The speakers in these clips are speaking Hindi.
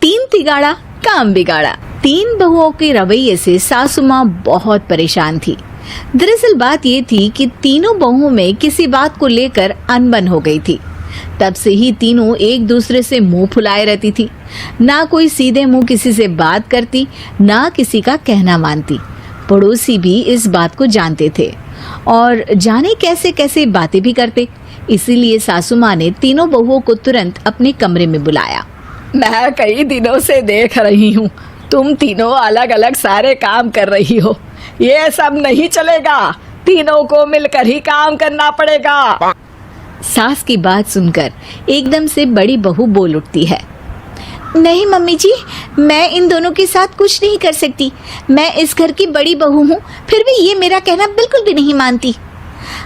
तीन तिगाड़ा काम बिगाड़ा। तीन बहुओं के रवैये से सासू माँ बहुत परेशान थी। दरअसल बात ये थी कि तीनों बहुओं में किसी बात को लेकर अनबन हो गई थी। तब से ही तीनों एक दूसरे से मुंह फुलाए रहती थी। ना कोई सीधे मुंह किसी से बात करती, ना किसी का कहना मानती। पड़ोसी भी इस बात को जानते थे और जाने कैसे कैसे बातें भी करते। इसीलिए सासू माँ ने तीनों बहुओं को तुरंत अपने कमरे में बुलाया। मैं कई दिनों से देख रही हूँ, तुम तीनों अलग अलग सारे काम कर रही हो। ये सब नहीं चलेगा, तीनों को मिलकर ही काम करना पड़ेगा। सास की बात सुनकर एकदम से बड़ी बहू बोल उठती है। नहीं मम्मी जी, मैं इन दोनों के साथ कुछ नहीं कर सकती। मैं इस घर की बड़ी बहू हूँ, फिर भी ये मेरा कहना बिल्कुल भी नहीं मानती।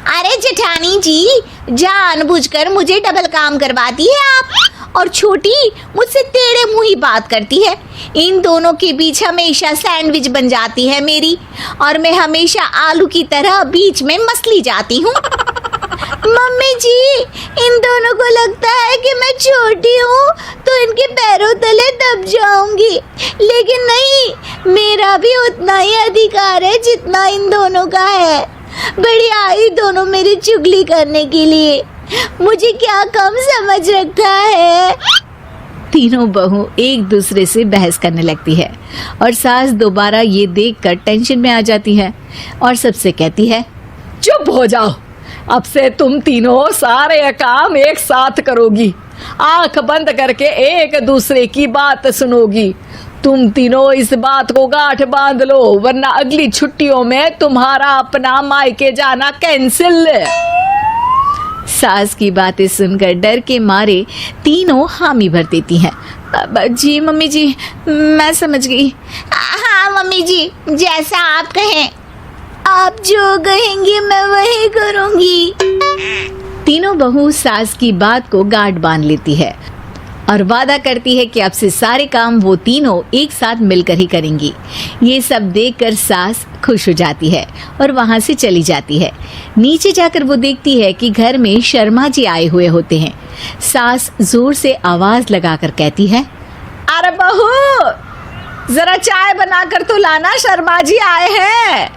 अरे जेठानी जी, जानबूझकर मुझे डबल काम करवाती है आप। और छोटी मुझसे टेढ़े मुंह ही बात करती है। इन दोनों के बीच हमेशा सैंडविच बन जाती है मेरी, और मैं हमेशा आलू की तरह बीच में मसली जाती हूँ। मम्मी जी, इन दोनों को लगता है कि मैं छोटी हूँ तो इनके पैरों तले दब जाऊंगी, लेकिन नहीं, मेरा भी उतना ही अधिकार है जितना इन दोनों का है। बड़ी आई दोनों मेरी चुगली करने के लिए, मुझे क्या कम समझ रखा है। तीनों बहू एक दूसरे से बहस करने लगती है और सास दोबारा ये देखकर टेंशन में आ जाती है और सबसे कहती है, चुप हो जाओ, अब से तुम तीनों सारे काम एक साथ करोगी। आंख बंद करके एक दूसरे की बात सुनोगी। तुम तीनों इस बात को गांठ बांध लो, वरना अगली छुट्टियों में तुम्हारा अपना मायके जाना कैंसिल। सास की बातें सुनकर डर के मारे तीनों हामी भर देती हैं। जी मम्मी जी, मैं समझ गई। हाँ मम्मी जी, जैसा आप कहें। आप जो कहेंगी मैं वही करूंगी। तीनों बहू सास की बात को गांठ बांध लेती है और वादा करती है कि अब से सारे काम वो तीनों एक साथ मिलकर ही करेंगी। ये सब देखकर सास खुश हो जाती है और वहां से चली जाती है। नीचे जाकर वो देखती है कि घर में शर्मा जी आए हुए होते हैं। सास जोर से आवाज लगाकर कहती है, अरे बहू, जरा चाय बनाकर तो लाना, शर्मा जी आए हैं।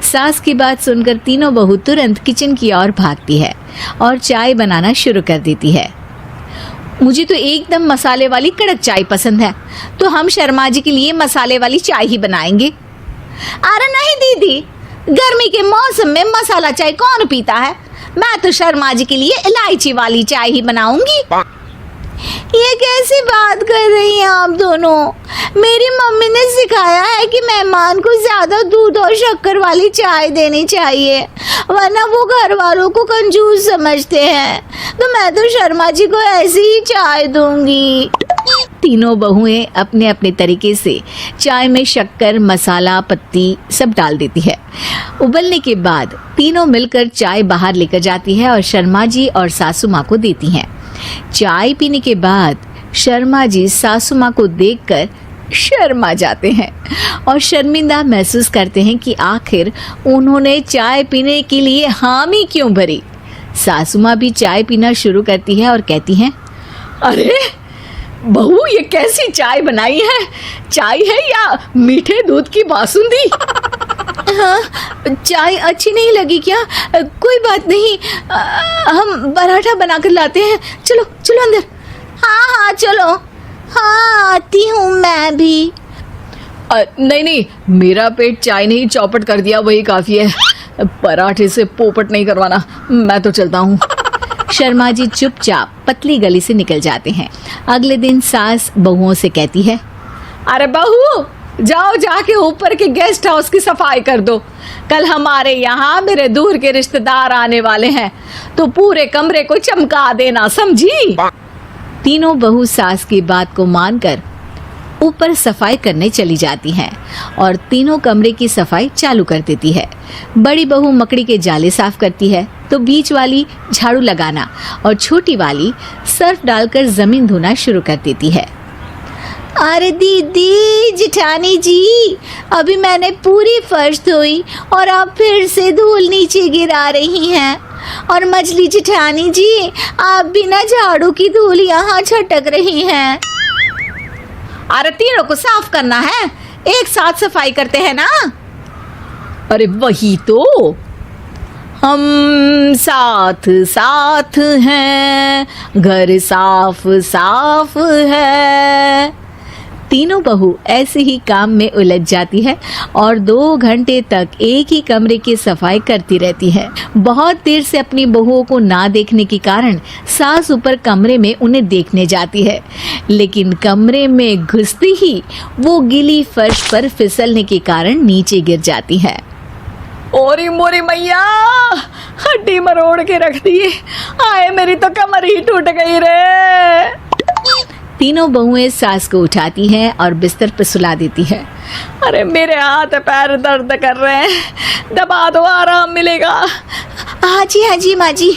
सास की बात सुनकर तीनों बहू तुरंत किचन की ओर भागती है और चाय बनाना शुरू कर देती है। मुझे तो एकदम मसाले वाली कड़क चाय पसंद है, तो हम शर्मा जी के लिए मसाले वाली चाय ही बनाएंगे। अरे नहीं दीदी, गर्मी के मौसम में मसाला चाय कौन पीता है? मैं तो शर्मा जी के लिए इलायची वाली चाय ही बनाऊंगी। ये कैसी बात कर रही हैं आप दोनों? मेरी मम्मी ने सिखाया है कि मेहमान को ज्यादा दूध और शक्कर वाली चाय देनी चाहिए, वरना वो घर वालों को कंजूस समझते हैं। तो मैं तो शर्मा जी को ऐसी ही चाय दूंगी। तीनों बहुएं अपने अपने तरीके से चाय में शक्कर, मसाला, पत्ती सब डाल देती है। उबलने के बाद तीनों मिलकर चाय बाहर लेकर जाती है और शर्मा जी और सासू माँ को देती हैं। चाय पीने के बाद शर्मा जी सासू माँ को देखकर शर्मा जाते हैं और शर्मिंदा महसूस करते हैं कि आखिर उन्होंने चाय पीने के लिए हामी क्यों भरी। सासू माँ भी चाय पीना शुरू करती है और कहती हैं, अरे बहू, ये कैसी चाय बनाई है? चाय है या मीठे दूध की बासुंदी? हाँ, चाय अच्छी नहीं लगी क्या? कोई बात नहीं, हम पराठा बनाकर लाते हैं। चलो चलो अंदर। हाँ हाँ चलो, हाँ आती हूँ मैं भी। नहीं नहीं, मेरा पेट चाय ने ही चौपट कर दिया, वही काफी है। पराठे से पोपट नहीं करवाना, मैं तो चलता हूँ। शर्मा जी चुपचाप पतली गली से निकल जाते हैं। अगले दिन सास बहुओं से कहती है, अरे बहू, जाओ जाके ऊपर के गेस्ट हाउस की सफाई कर दो। कल हमारे यहाँ मेरे दूर के रिश्तेदार आने वाले हैं, तो पूरे कमरे को चमका देना, समझी? तीनों बहू सास की बात को मानकर ऊपर सफाई करने चली जाती हैं और तीनों कमरे की सफाई चालू कर देती है। बड़ी बहू मकड़ी के जाले साफ करती है, तो बीच वाली झाड़ू लगाना और छोटी वाली सर्फ डालकर जमीन धोना शुरू कर देती है। अरे दीदी, जेठानी जी, अभी मैंने पूरी फर्श धोई और आप फिर से धूल नीचे गिरा रही हैं। और मछली जेठानी जी, आप बिना झाड़ू की धूल यहाँ छटक रही हैं। अरे तीनों को साफ करना है, एक साथ सफाई करते हैं ना। अरे वही तो, हम साथ साथ हैं, घर साफ साफ है। तीनों बहू ऐसे ही काम में उलझ जाती है और 2 घंटे तक एक ही कमरे की सफाई करती रहती है। बहुत देर से अपनी बहुओं को ना देखने के कारण सास ऊपर कमरे में उन्हें देखने जाती है, लेकिन कमरे में घुसती ही वो गीली फर्श पर फिसलने के कारण नीचे गिर जाती है। ओरी मोरी मैया, हड्डी मरोड़ के रख दी। आए मेरी तो कमर ही टूट गई रे। तीनों बहुएं सास को उठाती हैं और बिस्तर पर सुला देती है। अरे मेरे हाथ पैर दर्द कर रहे हैं, दबा दो, आराम मिलेगा। हाँ जी माँ जी।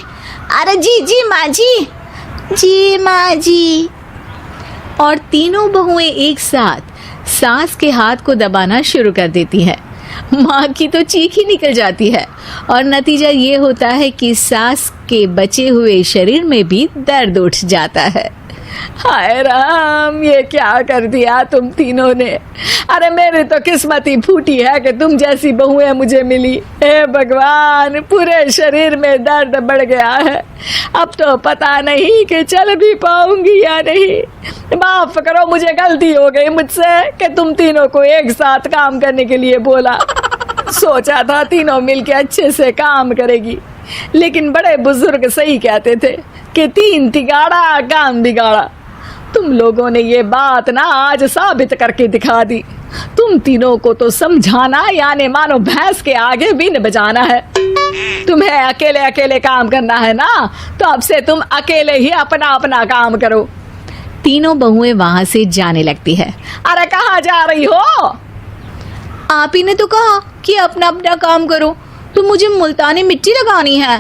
अरे जी माँ जी माँ जी। और तीनों बहुएं एक साथ सास के हाथ को दबाना शुरू कर देती हैं। माँ की तो चीख ही निकल जाती है और नतीजा ये होता है कि सास के बचे हुए शरीर में भी दर्द उठ जाता है। हाय राम, ये क्या कर दिया तुम तीनों ने। अरे मेरी तो किस्मत ही फूटी है कि तुम जैसी बहुएं मुझे मिली। हे भगवान, पूरे शरीर में दर्द बढ़ गया है। अब तो पता नहीं कि चल भी पाऊंगी या नहीं। माफ करो, मुझे गलती हो गई मुझसे कि तुम तीनों को एक साथ काम करने के लिए बोला। सोचा था तीनों मिलके अच्छे से काम करेगी, लेकिन बड़े बुजुर्ग सही कहते थे कि 3 तिगाड़ा काम बिगाड़ा। तुम लोगों ने ये बात ना आज साबित करके दिखा दी। तुम तीनों को तो समझाना यानी मानो भैंस के आगे भी न बजाना है। तुम्हें अकेले अकेले काम करना है ना, तो अब से तुम अकेले ही अपना अपना काम करो। तीनों बहुएं वहां से जाने लगती है। अरे कहाँ जा रही हो? आप ही ने तो कहा कि अपना अपना काम करो, तो मुझे मुल्तानी मिट्टी लगानी है।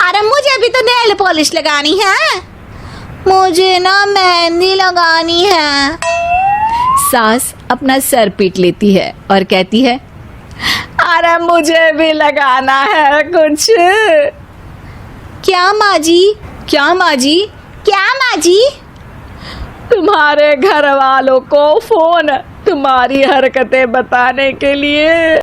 अरे मुझे भी तो नेल पॉलिश लगानी है, मुझे ना मेहंदी लगानी है। सास अपना सर पीट लेती है और कहती है, अरे मुझे भी लगाना है कुछ। क्या माँ जी? क्या माँ जी? क्या माँ जी? तुम्हारे घर वालों को फोन तुम्हारी हरकतें बताने के लिए।